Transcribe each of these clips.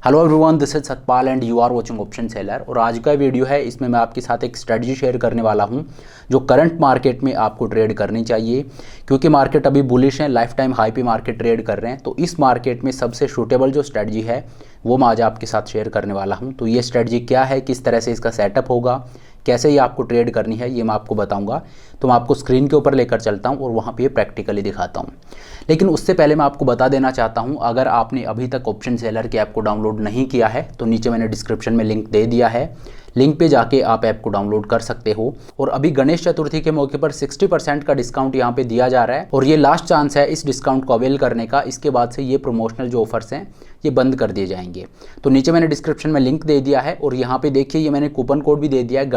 Hello everyone, this is Satpal and you are watching option seller. और आज का video है, इसमें मैं आपके साथ एक स्ट्रेटजी शेयर करने वाला हूं जो करंट मार्केट में आपको ट्रेड करनी चाहिए, क्योंकि मार्केट अभी बुलिश है, लाइफ टाइम हाई पे मार्केट ट्रेड कर रहे हैं। तो इस मार्केट में सबसे सूटेबल जो स्ट्रेटजी है वो मैं आज आपके साथ शेयर करने वाला हूँ। तो ये स्ट्रेटजी क्या है, किस तरह से इसका सेटअप होगा, कैसे ये आपको ट्रेड करनी है, ये मैं आपको बताऊंगा। तो मैं आपको स्क्रीन के ऊपर लेकर चलता हूं और वहां पे प्रैक्टिकली दिखाता हूं। लेकिन उससे पहले मैं आपको बता देना चाहता हूं, अगर आपने अभी तक ऑप्शन सेलर के ऐप को डाउनलोड नहीं किया है तो नीचे मैंने डिस्क्रिप्शन में लिंक दे दिया है, लिंक पे जाके आप ऐप को डाउनलोड कर सकते हो। और अभी गणेश चतुर्थी के मौके पर 60% का डिस्काउंट यहाँ पे दिया जा रहा है और ये लास्ट चांस है इस डिस्काउंट को अवेल करने का। इसके बाद से ये प्रमोशनल जो ऑफर्स हैं ये बंद कर दिए जाएंगे। तो नीचे मैंने डिस्क्रिप्शन में लिंक दे दिया है और यहाँ पे देखिए ये मैंने कूपन कोड भी दे दिया है,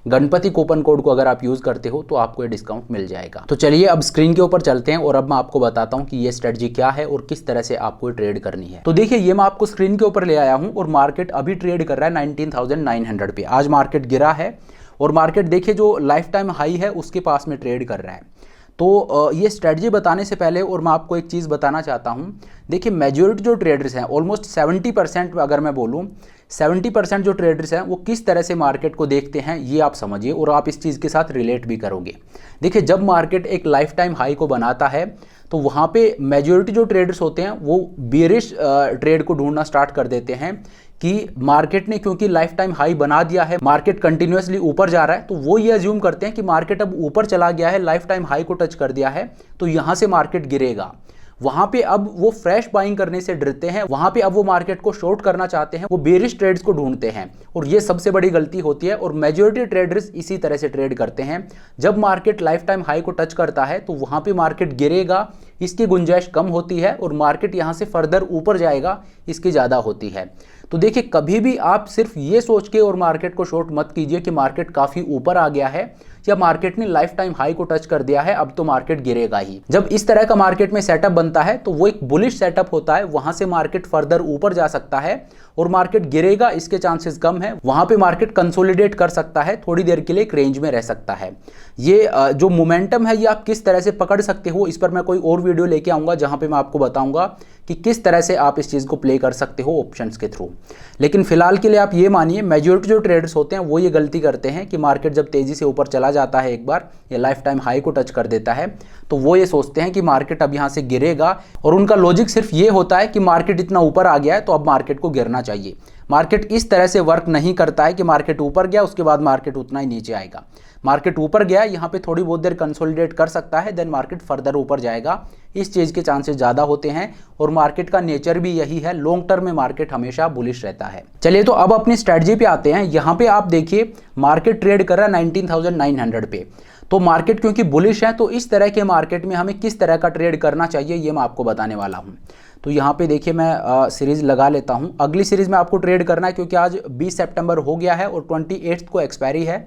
गणपति कूपन कोड को अगर आप यूज़ करते हो तो आपको ये डिस्काउंट मिल जाएगा। तो चलिए अब स्क्रीन के ऊपर चलते हैं और अब मैं आपको बताता हूँ कि ये स्ट्रेटजी क्या है और किस तरह से आपको ट्रेड करनी है। तो देखिए ये मैं आपको स्क्रीन के ऊपर ले आया हूँ और मार्केट अभी ट्रेड कर रहा है 19,900 पे। आज मार्केट गिरा है और मार्केट देखिए जो लाइफ टाइम हाई है उसके पास में ट्रेड कर रहा है। तो ये स्ट्रेटजी बताने से पहले और मैं आपको एक चीज़ बताना चाहता हूँ। देखिए मेजॉरिटी जो ट्रेडर्स हैं, ऑलमोस्ट 70% अगर मैं बोलूँ 70% जो ट्रेडर्स हैं वो किस तरह से मार्केट को देखते हैं ये आप समझिए और आप इस चीज़ के साथ रिलेट भी करोगे। देखिए जब मार्केट एक लाइफ टाइम हाई को बनाता है तो वहाँ पे मेजॉरिटी जो ट्रेडर्स होते हैं वो बेरिश ट्रेड को ढूंढना स्टार्ट कर देते हैं कि मार्केट ने क्योंकि लाइफ टाइम हाई बना दिया है, मार्केट कंटिन्यूसली ऊपर जा रहा है, तो वो ये अज्यूम करते हैं कि मार्केट अब ऊपर चला गया है, लाइफ टाइम हाई को टच कर दिया है, तो यहाँ से मार्केट गिरेगा। वहां पे अब वो फ्रेश बाइंग करने से डरते हैं, वहां पे अब वो मार्केट को शॉर्ट करना चाहते हैं, वो बेरिश ट्रेड्स को ढूंढते हैं और ये सबसे बड़ी गलती होती है। और मेजॉरिटी ट्रेडर्स इसी तरह से ट्रेड करते हैं। जब मार्केट लाइफ टाइम हाई को टच करता है तो वहां पे मार्केट गिरेगा, इसकी गुंजाइश कम होती है और मार्केट यहां से फर्दर ऊपर जाएगा, इसकी ज़्यादा होती है। तो देखिए कभी भी आप सिर्फ ये सोच के और मार्केट को शॉर्ट मत कीजिए कि मार्केट काफ़ी ऊपर आ गया है या मार्केट ने लाइफ टाइम हाई को टच कर दिया है, अब तो मार्केट गिरेगा ही। जब इस तरह का मार्केट में सेटअप बनता है तो वो एक बुलिश सेटअप होता है, वहां से मार्केट फर्दर ऊपर जा सकता है और मार्केट गिरेगा इसके चांसेस कम है। वहां पे मार्केट कंसोलिडेट कर सकता है, थोड़ी देर के लिए एक रेंज में रह सकता है। ये जो मोमेंटम है ये आप किस तरह से पकड़ सकते हो, इस पर मैं कोई और वीडियो लेके आऊंगा जहां पे मैं आपको बताऊंगा कि किस तरह से आप इस चीज़ को प्ले कर सकते हो ऑप्शंस के थ्रू। लेकिन फिलहाल के लिए आप ये मानिए मेजॉरिटी जो ट्रेडर्स होते हैं वो ये गलती करते हैं कि मार्केट जब तेज़ी से ऊपर चला जाता है, एक बार ये लाइफ टाइम हाई को टच कर देता है, तो वो ये सोचते हैं कि मार्केट अब यहाँ से गिरेगा और उनका लॉजिक सिर्फ ये होता है कि मार्केट इतना ऊपर आ गया है तो अब मार्केट को गिरना चाहिए। मार्केट इस तरह से वर्क नहीं करता है कि मार्केट ऊपर गया उसके बाद मार्केट उतना ही नीचे आएगा। मार्केट ऊपर गया, यहाँ पे थोड़ी बहुत देर कंसोलिडेट कर सकता है, देन मार्केट फर्दर ऊपर जाएगा, इस चीज़ के चांसेस ज़्यादा होते हैं और मार्केट का नेचर भी यही है, लॉन्ग टर्म में मार्केट हमेशा बुलिश रहता है। चलिए तो अब अपनी स्ट्रेटजी पे आते हैं। यहाँ पे आप देखिए मार्केट ट्रेड कर रहा है 19,900 पे। तो मार्केट क्योंकि बुलिश है तो इस तरह के मार्केट में हमें किस तरह का ट्रेड करना चाहिए ये मैं आपको बताने वाला हूँ। तो यहाँ पे देखिए मैं सीरीज़ लगा लेता हूँ। अगली सीरीज़ में आपको ट्रेड करना है क्योंकि आज 20 सितंबर हो गया है और 28 को एक्सपायरी है,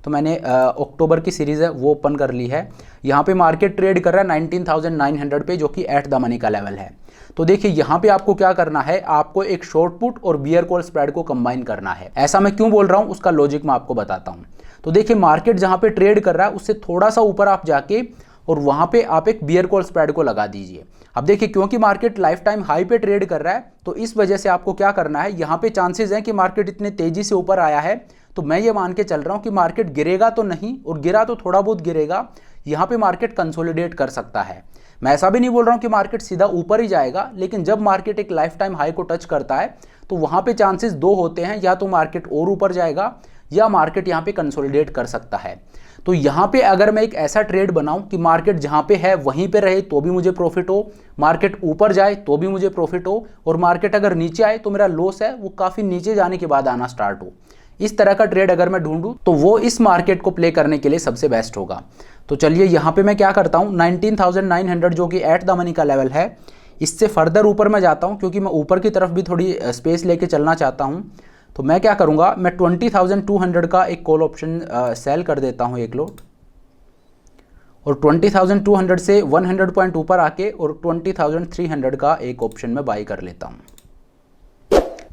तो मैंने अक्टूबर की सीरीज़ है वो ओपन कर ली है। यहाँ पे मार्केट ट्रेड कर रहा है 19,900 पे, जो कि एट द मनी का लेवल है। तो देखिए यहाँ पे आपको क्या करना है, आपको एक शॉर्ट पुट और बियर कॉल स्प्रेड को कंबाइन करना है। ऐसा मैं क्यों बोल रहा हूँ उसका लॉजिक मैं आपको बताता हूँ। तो देखिए मार्केट जहाँ पे ट्रेड कर रहा है उससे थोड़ा सा ऊपर आप जाके और वहाँ पे आप एक बियर कॉल स्प्रेड को लगा दीजिए। अब देखिए क्योंकि मार्केट लाइफ टाइम हाई पे ट्रेड कर रहा है तो इस वजह से आपको क्या करना है, यहाँ पे चांसेस हैं कि मार्केट इतने तेजी से ऊपर आया है तो मैं ये मान के चल रहा हूँ कि मार्केट गिरेगा तो नहीं, और गिरा तो थोड़ा बहुत गिरेगा, यहाँ पे मार्केट कंसोलिडेट कर सकता है। मैं ऐसा भी नहीं बोल रहा हूँ कि मार्केट सीधा ऊपर ही जाएगा, लेकिन जब मार्केट एक लाइफ टाइम हाई को टच करता है तो वहाँ पे चांसेस दो होते हैं, या तो मार्केट और ऊपर जाएगा या मार्केट यहाँ पे कंसोलिडेट कर सकता है। तो यहाँ पे अगर मैं एक ऐसा ट्रेड बनाऊं कि मार्केट जहाँ पे है वहीं पे रहे तो भी मुझे प्रॉफिट हो, मार्केट ऊपर जाए तो भी मुझे प्रॉफिट हो, और मार्केट अगर नीचे आए तो मेरा लॉस है वो काफ़ी नीचे जाने के बाद आना स्टार्ट हो, इस तरह का ट्रेड अगर मैं ढूंढूं तो वो इस मार्केट को प्ले करने के लिए सबसे बेस्ट होगा। तो चलिए यहाँ पे मैं क्या करता हूँ, 19,900 जो कि एट द मनी का लेवल है, इससे फर्दर ऊपर मैं जाता हूँ क्योंकि मैं ऊपर की तरफ भी थोड़ी स्पेस लेके चलना चाहता हूँ। तो मैं क्या करूँगा, मैं 20,200 का एक कॉल ऑप्शन सेल कर देता हूँ एक लोट, और 20,200 से 100 पॉइंट ऊपर आके और 20,300 का एक ऑप्शन में बाई कर लेता हूँ।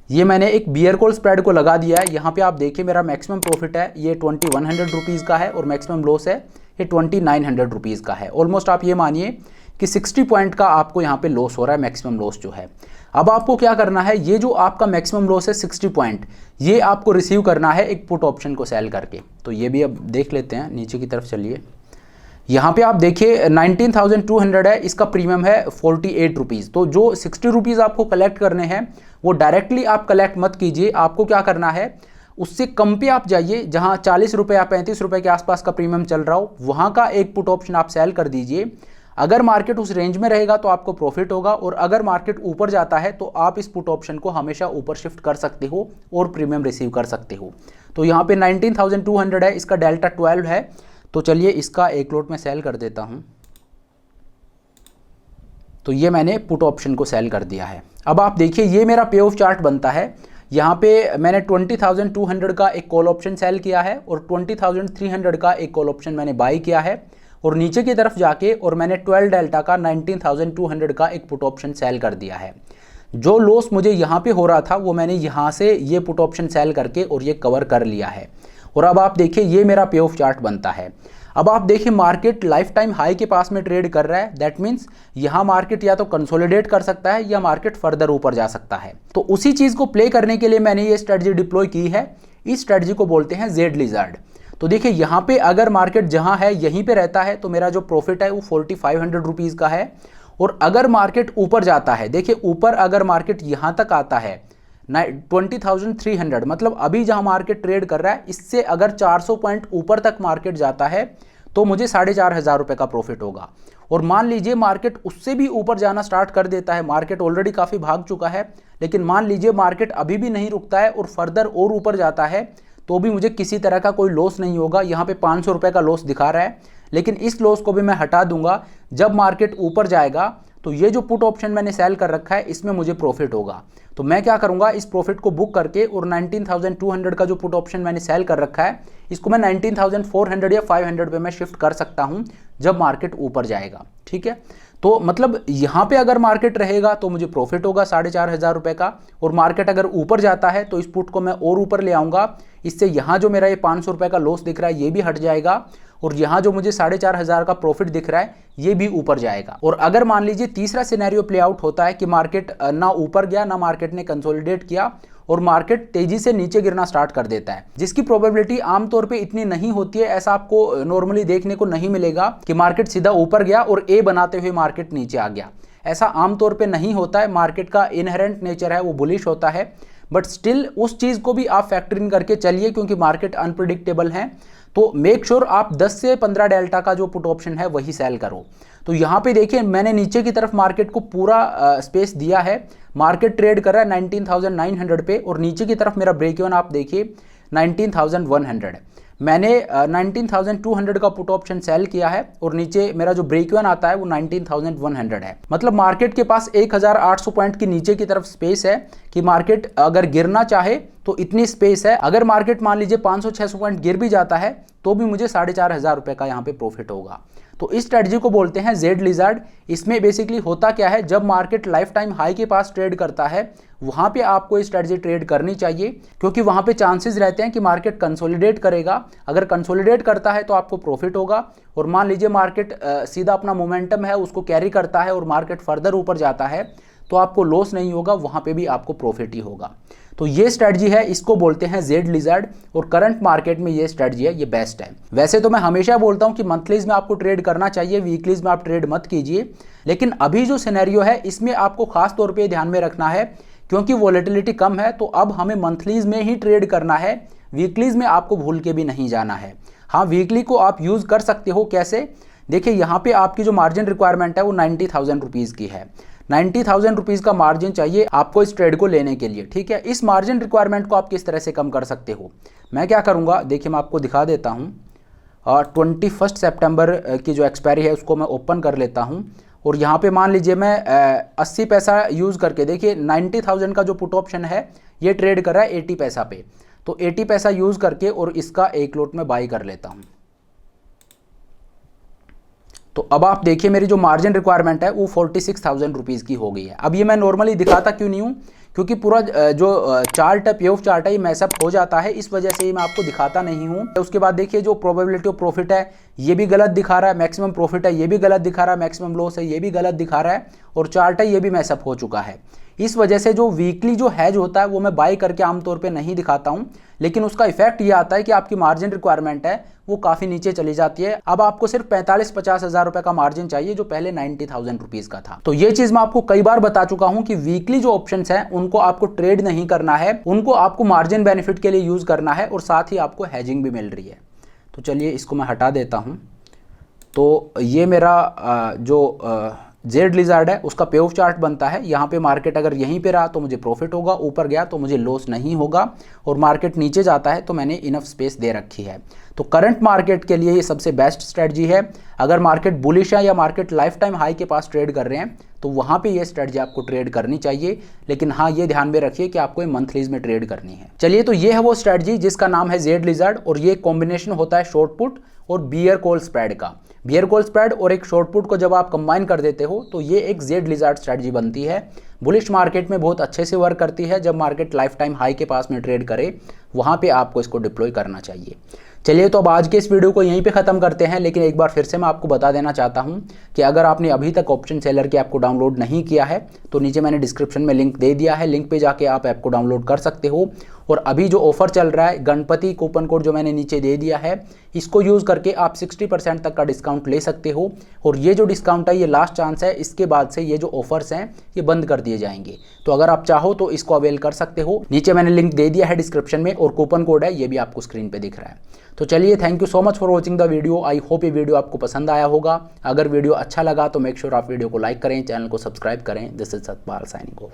ये मैंने एक बियर कॉल स्प्रेड को लगा दिया है। यहाँ पे आप देखिए मेरा मैक्सिमम प्रॉफिट है ये 2100 रुपीज़ का है और मैक्सिमम लॉस है ये 2900 रुपीज़ का है। ऑलमोस्ट आप ये मानिए कि 60 पॉइंट का आपको यहाँ पे लॉस हो रहा है, मैक्सिमम लॉस जो है। अब आपको क्या करना है, ये जो आपका मैक्सिमम लॉस है 60 पॉइंट, ये आपको रिसीव करना है एक पुट ऑप्शन को सेल करके। तो ये भी अब देख लेते हैं, नीचे की तरफ चलिए। यहाँ पे आप देखिए 19,200 है, इसका प्रीमियम है 48 रुपीज़। तो जो 60 रुपीज़ आपको कलेक्ट करने हैं वो डायरेक्टली आप कलेक्ट मत कीजिए, आपको क्या करना है उससे कम पे आप जाइए, जहाँ 40 रुपये या 35 रुपये के आसपास का प्रीमियम चल रहा हो, वहाँ का एक पुट ऑप्शन आप सेल कर दीजिए। अगर मार्केट उस रेंज में रहेगा तो आपको प्रॉफिट होगा, और अगर मार्केट ऊपर जाता है तो आप इस पुट ऑप्शन को हमेशा ऊपर शिफ्ट कर सकते हो और प्रीमियम रिसीव कर सकते हो। तो यहाँ पे 19,200 है, इसका डेल्टा 12 है। तो चलिए इसका एक लॉट में सेल कर देता हूँ। तो ये मैंने पुट ऑप्शन को सेल कर दिया है। अब आप देखिए ये मेरा पे ऑफ चार्ट बनता है। यहाँ पे मैंने 20,200 का एक कॉल ऑप्शन सेल किया है और 20,300 का एक कॉल ऑप्शन मैंने बाई किया है, और नीचे की तरफ जाके और मैंने 12 डेल्टा का 19,200 का एक पुट ऑप्शन सेल कर दिया है। जो लॉस मुझे यहाँ पे हो रहा था वो मैंने यहाँ से ये पुट ऑप्शन सेल करके और ये कवर कर लिया है। और अब आप देखिए ये मेरा पे ऑफ चार्ट बनता है। अब आप देखिए मार्केट लाइफ टाइम हाई के पास में ट्रेड कर रहा है, दैट मीन्स यहाँ मार्केट या तो कंसोलिडेट कर सकता है या मार्केट फर्दर ऊपर जा सकता है। तो उसी चीज़ को प्ले करने के लिए मैंने ये स्ट्रेटजी डिप्लॉय की है। इस स्ट्रेटजी को बोलते हैं जेड लिजार्ड। तो देखिए यहाँ पे अगर मार्केट जहाँ है यहीं पे रहता है तो मेरा जो प्रॉफिट है वो 4,500 रुपीज़ का है। और अगर मार्केट ऊपर जाता है, देखिए ऊपर अगर मार्केट यहाँ तक आता है 20,300, मतलब अभी जहाँ मार्केट ट्रेड कर रहा है इससे अगर 400 पॉइंट ऊपर तक मार्केट जाता है तो मुझे 4,500 रुपये का प्रॉफिट होगा। और मान लीजिए मार्केट उससे भी ऊपर जाना स्टार्ट कर देता है, मार्केट ऑलरेडी काफ़ी भाग चुका है, लेकिन मान लीजिए मार्केट अभी भी नहीं रुकता है और फर्दर और ऊपर जाता है तो भी मुझे किसी तरह का कोई लॉस नहीं होगा। यहाँ पे 500 रुपये का लॉस दिखा रहा है, लेकिन इस लॉस को भी मैं हटा दूंगा। जब मार्केट ऊपर जाएगा तो ये जो पुट ऑप्शन मैंने सेल कर रखा है इसमें मुझे प्रॉफिट होगा। तो मैं क्या करूंगा, इस प्रॉफिट को बुक करके और 19,200 का जो पुट ऑप्शन मैंने सेल कर रखा है इसको मैं 19,400 या 500 पे मैं शिफ्ट कर सकता हूं जब मार्केट ऊपर जाएगा। ठीक है, तो मतलब यहाँ पे अगर मार्केट रहेगा तो मुझे प्रॉफिट होगा 4,500 रुपये का, और मार्केट अगर ऊपर जाता है तो इस पुट को मैं और ऊपर ले आऊँगा। इससे यहाँ जो मेरा ये 500 रुपये का लॉस दिख रहा है ये भी हट जाएगा, और यहाँ जो मुझे 4,500 का प्रॉफिट दिख रहा है ये भी ऊपर जाएगा। और अगर मान लीजिए तीसरा सिनेरियो प्ले आउट होता है कि मार्केट ना ऊपर गया ना मार्केट ने कंसोलिडेट किया और मार्केट तेजी से नीचे गिरना स्टार्ट कर देता है, जिसकी प्रोबेबिलिटी आमतौर पे इतनी नहीं होती है, ऐसा आपको नॉर्मली देखने को नहीं मिलेगा कि मार्केट सीधा ऊपर गया और ए बनाते हुए मार्केट नीचे आ गया। ऐसा आमतौर पे नहीं होता है, मार्केट का इनहेरेंट नेचर है वो बुलिश होता है, बट स्टिल उस चीज़ को भी आप फैक्टर इन करके चलिए क्योंकि मार्केट अनप्रिडिक्टेबल है। तो मेक श्योर आप 10 से 15 डेल्टा का जो पुट ऑप्शन है वही सेल करो। तो यहाँ पे देखिए मैंने नीचे की तरफ मार्केट को पूरा स्पेस दिया है, मार्केट ट्रेड कर रहा है 19,900 पे, और नीचे की तरफ मेरा ब्रेक इवन आप देखिए 19,100। मैंने 19,200 का पुट ऑप्शन सेल किया है और नीचे मेरा जो ब्रेक इवन आता है वो 19,100 है। मतलब मार्केट के पास 1,800 पॉइंट की नीचे की तरफ स्पेस है कि मार्केट अगर गिरना चाहे तो इतनी स्पेस है। अगर मार्केट मान लीजिए 500-600 पॉइंट गिर भी जाता है तो भी मुझे 4,500 रुपये का यहाँ पे प्रॉफिट होगा। तो इस स्ट्रेटजी को बोलते हैं जेड लिजार्ड। इसमें बेसिकली होता क्या है, जब मार्केट लाइफ टाइम हाई के पास ट्रेड करता है वहां पे आपको ये स्ट्रेटजी ट्रेड करनी चाहिए, क्योंकि वहां पे चांसेस रहते हैं कि मार्केट कंसोलिडेट करेगा। अगर कंसोलिडेट करता है तो आपको प्रॉफिट होगा, और मान लीजिए मार्केट सीधा अपना मोमेंटम है उसको कैरी करता है और मार्केट फर्दर ऊपर जाता है तो आपको लॉस नहीं होगा, वहां पे भी आपको प्रॉफिट ही होगा। तो ये स्ट्रेटजी है, इसको बोलते हैं जेड लिजार्ड, और करंट मार्केट में ये स्ट्रेटजी है, ये बेस्ट है। वैसे तो मैं हमेशा बोलता हूं कि मंथलीज में आपको ट्रेड करना चाहिए, वीकलीज में आप ट्रेड मत कीजिए, लेकिन अभी जो सिनेरियो है इसमें आपको खास तौर पे ध्यान में रखना है क्योंकि वॉलेटिलिटी कम है, तो अब हमें मंथलीज में ही ट्रेड करना है, वीकलीज में आपको भूल के भी नहीं जाना है। हाँ, वीकली को आप यूज कर सकते हो, कैसे? देखिए यहाँ पे आपकी जो मार्जिन रिक्वायरमेंट है वो 90,000 रुपीज़ की है। 90,000 रुपीज़ का मार्जिन चाहिए आपको इस ट्रेड को लेने के लिए। ठीक है, इस मार्जिन रिक्वायरमेंट को आप किस तरह से कम कर सकते हो? मैं क्या करूँगा, देखिए मैं आपको दिखा देता हूँ। 21 सितंबर की जो एक्सपायरी है उसको मैं ओपन कर लेता हूँ, और यहाँ पे मान लीजिए मैं 80 पैसा यूज़ करके, देखिए 90,000 का जो पुट ऑप्शन है ये ट्रेड कर रहा है 80 पैसा पे, तो 80 पैसा यूज़ करके और इसका एक लॉट में बाई कर लेता हूँ। तो अब आप देखिए मेरी जो मार्जिन रिक्वायरमेंट है वो 46,000 रुपीज़ की हो गई है। अब ये मैं नॉर्मली दिखाता क्यों नहीं हूँ, क्योंकि पूरा जो चार्ट है, पे ऑफ चार्ट है, ये मैसअप हो जाता है, इस वजह से मैं आपको दिखाता नहीं हूँ। उसके बाद देखिए जो प्रोबेबिलिटी ऑफ प्रॉफिट है ये भी गलत दिखा रहा है, मैक्सिमम प्रॉफिट है ये भी गलत दिखा रहा है, मैक्सिमम लॉस है ये भी गलत दिखा रहा है, और चार्ट है ये भी मैसअप हो चुका है। इस वजह से जो वीकली जो हैज होता है वो मैं बाई करके आमतौर पे नहीं दिखाता हूं, लेकिन उसका इफेक्ट ये आता है कि आपकी मार्जिन रिक्वायरमेंट है वो काफ़ी नीचे चली जाती है। अब आपको सिर्फ 45-50 हज़ार रुपए का मार्जिन चाहिए जो पहले 90,000 रुपीज़ का था। तो ये चीज़ मैं आपको कई बार बता चुका हूं कि वीकली जो ऑप्शंस हैं उनको आपको ट्रेड नहीं करना है, उनको आपको मार्जिन बेनिफिट के लिए यूज़ करना है और साथ ही आपको हैजिंग भी मिल रही है। तो चलिए इसको मैं हटा देता हूँ। तो ये मेरा जो जेड लिजार्ड है उसका पे ऑफ चार्ट बनता है। यहाँ पे मार्केट अगर यहीं पे रहा तो मुझे प्रॉफिट होगा, ऊपर गया तो मुझे लॉस नहीं होगा, और मार्केट नीचे जाता है तो मैंने इनफ स्पेस दे रखी है। तो करंट मार्केट के लिए ये सबसे बेस्ट स्ट्रेटजी है। अगर मार्केट बुलिश है या मार्केट लाइफ टाइम हाई के पास ट्रेड कर रहे हैं तो वहाँ पे ये स्ट्रेटजी आपको ट्रेड करनी चाहिए, लेकिन हाँ ये ध्यान में रखिए कि आपको मंथलीज में ट्रेड करनी है। चलिए, तो ये है वो स्ट्रेटजी जिसका नाम है जेड लिजार्ड, और ये कॉम्बिनेशन होता है शॉर्ट पुट और बियर कॉल स्प्रेड का। बियर कॉल स्प्रेड और एक शॉर्ट पुट को जब आप कंबाइन कर देते हो तो ये एक जेड लिजार्ड स्ट्रेटजी बनती है। बुलिश मार्केट में बहुत अच्छे से वर्क करती है। जब मार्केट लाइफ टाइम हाई के पास में ट्रेड करे वहाँ पे आपको इसको डिप्लॉय करना चाहिए। चलिए, तो अब आज के इस वीडियो को यहीं पे ख़त्म करते हैं, लेकिन एक बार फिर से मैं आपको बता देना चाहता हूं कि अगर आपने अभी तक ऑप्शन सेलर के ऐप को डाउनलोड नहीं किया है तो नीचे मैंने डिस्क्रिप्शन में लिंक दे दिया है, लिंक पे जाके आप ऐप को डाउनलोड कर सकते हो। और अभी जो ऑफर चल रहा है गणपति कूपन कोड जो मैंने नीचे दे दिया है, इसको यूज़ करके आप 60% तक का डिस्काउंट ले सकते हो। और ये जो डिस्काउंट है ये लास्ट चांस है, इसके बाद से ये जो ऑफर्स हैं ये बंद कर दिए जाएंगे। तो अगर आप चाहो तो इसको अवेल कर सकते हो। नीचे मैंने लिंक दे दिया है डिस्क्रिप्शन में, और कूपन कोड है ये भी आपको स्क्रीन पे दिख रहा है। तो चलिए, thank you so much for watching the video. I hope ये वीडियो आपको पसंद आया होगा। अगर वीडियो अच्छा लगा तो मेक श्योर आप वीडियो को लाइक करें, चैनल को सब्सक्राइब करें। This is Satpal signing off.